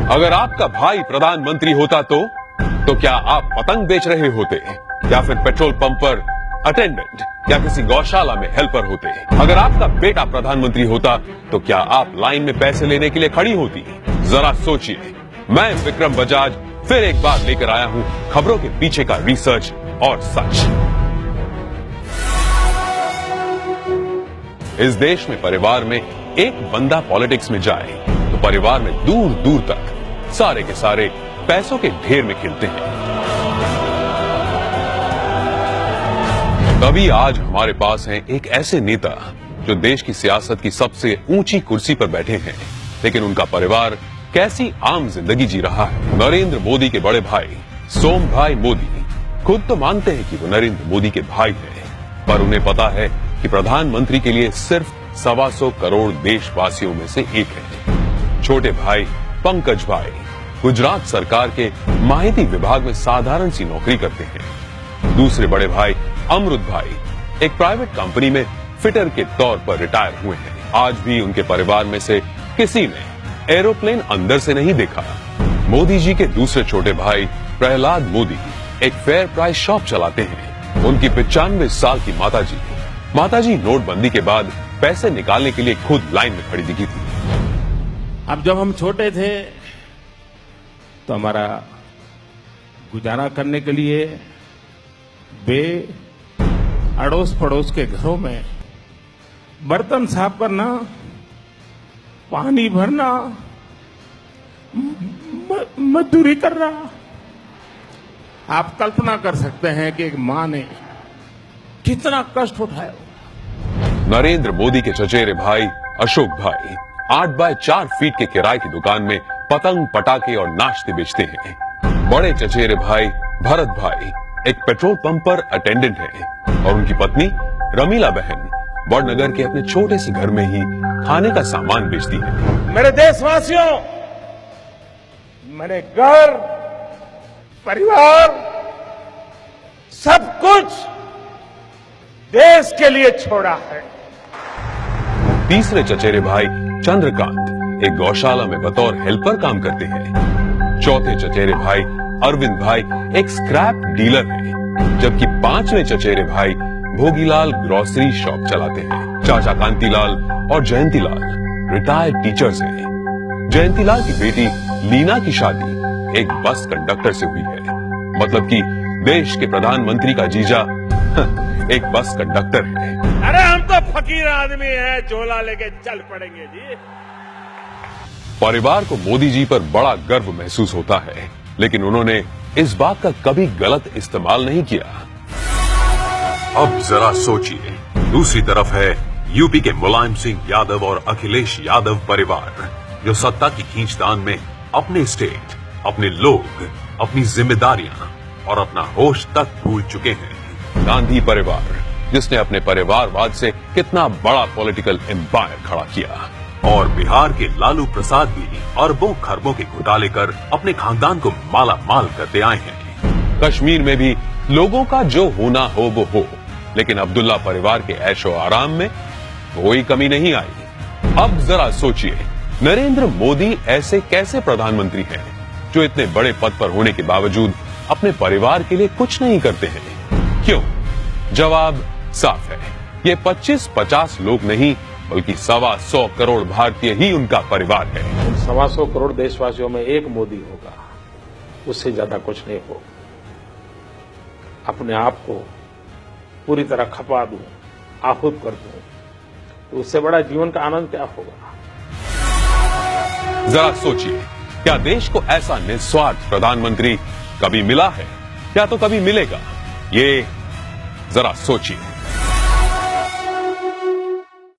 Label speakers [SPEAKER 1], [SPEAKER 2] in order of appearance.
[SPEAKER 1] अगर आपका भाई प्रधानमंत्री होता तो क्या आप पतंग बेच रहे होते या फिर पेट्रोल पंप पर अटेंडेंट या किसी गौशाला में हेल्पर होते? अगर आपका बेटा प्रधानमंत्री होता तो क्या आप लाइन में पैसे लेने के लिए खड़ी होती? जरा सोचिए। मैं विक्रम बजाज फिर एक बार लेकर आया हूं खबरों के पीछे का रिसर्च और सच। इस देश में परिवार में एक बंदा पॉलिटिक्स में जाए तो परिवार में दूर दूर तक सारे के सारे पैसों के ढेर में खिलते हैं। तभी आज हमारे पास हैं एक ऐसे नेता जो देश की सियासत की सबसे ऊंची कुर्सी पर बैठे हैं, लेकिन उनका परिवार कैसी आम जिंदगी जी रहा है। नरेंद्र मोदी के बड़े भाई सोम भाई मोदी खुद तो मानते हैं कि वो नरेंद्र मोदी के भाई हैं, पर उन्हें पता है कि प्रधानमंत्री के लिए सिर्फ 125 करोड़ देशवासियों में से एक है। छोटे भाई पंकज भाई गुजरात सरकार के माहिती विभाग में साधारण सी नौकरी करते हैं। दूसरे बड़े भाई अमृत भाई एक प्राइवेट कंपनी में फिटर के तौर पर रिटायर हुए हैं। आज भी उनके परिवार में से किसी ने एरोप्लेन अंदर से नहीं देखा। मोदी जी के दूसरे छोटे भाई प्रहलाद मोदी एक फेयर प्राइस शॉप चलाते हैं। उनकी 95 साल की माताजी नोटबंदी के बाद पैसे निकालने के लिए खुद लाइन में खड़ी दिखी थी।
[SPEAKER 2] अब जब हम छोटे थे तो हमारा गुजारा करने के लिए वे अड़ोस पड़ोस के घरों में बर्तन साफ करना, पानी भरना, मजदूरी करना। आप कल्पना कर सकते हैं कि एक मां ने कितना कष्ट उठाया।
[SPEAKER 1] नरेंद्र मोदी के चचेरे भाई अशोक भाई 8 बाय 4 फीट के किराए की दुकान में पतंग पटाखे और नाश्ते बेचते हैं। बड़े चचेरे भाई भरत भाई एक पेट्रोल पंप पर अटेंडेंट है और उनकी पत्नी रमीला बहन बड़नगर के अपने छोटे से घर में ही खाने का सामान बेचती है।
[SPEAKER 2] मेरे देशवासियों, मैंने घर, परिवार, सब कुछ देश के लिए छोड़ा है।
[SPEAKER 1] तीसरे चचेरे भाई चंद्रकांत एक गौशाला में बतौर हेल्पर काम करते हैं। चौथे चचेरे भाई अरविंद भाई एक स्क्रैप डीलर हैं, जबकि पांचवें चचेरे भाई भोगीलाल ग्रोसरी शॉप चलाते हैं। चाचा कांतीलाल और जयंतीलाल रिटायर्ड टीचर्स हैं। जयंतीलाल की बेटी लीना की शादी एक बस कंडक्टर से हुई है, मतलब कि देश के प्रधानमंत्री का जीजा एक बस कंडक्टर है।
[SPEAKER 2] अरे हम तो फकीर आदमी हैं, झोला लेके चल पड़ेंगे जी।
[SPEAKER 1] परिवार को मोदी जी पर बड़ा गर्व महसूस होता है, लेकिन उन्होंने इस बात का कभी गलत इस्तेमाल नहीं किया। अब जरा सोचिए, दूसरी तरफ है यूपी के मुलायम सिंह यादव और अखिलेश यादव परिवार, जो सत्ता की खींचतान में अपने स्टेट, अपने लोग, अपनी जिम्मेदारियां और अपना होश तक भूल चुके हैं। गांधी परिवार, जिसने अपने परिवारवाद से कितना बड़ा पॉलिटिकल एम्पायर खड़ा किया, और बिहार के लालू प्रसाद भी अरबों खरबों के घोटाले कर अपने खानदान को माला माल करते आए हैं। कश्मीर में भी लोगों का जो होना हो वो हो, लेकिन अब्दुल्ला परिवार के ऐशो आराम में कोई कमी नहीं आई। अब जरा सोचिए, नरेंद्र मोदी ऐसे कैसे प्रधानमंत्री हैं जो इतने बड़े पद पर होने के बावजूद अपने परिवार के लिए कुछ नहीं करते हैं? क्यों? जवाब साफ है, ये 25-50 लोग नहीं बल्कि 125 करोड़ भारतीय ही उनका परिवार है।
[SPEAKER 2] 125 करोड़ देशवासियों में एक मोदी होगा, उससे ज्यादा कुछ नहीं होगा। अपने आप को पूरी तरह खपा दूं, आहूत कर दूं, तो उससे बड़ा जीवन का आनंद क्या होगा?
[SPEAKER 1] जरा सोचिए, क्या देश को ऐसा निस्वार्थ प्रधानमंत्री कभी मिला है या तो कभी मिलेगा? ये जरा सोचिए।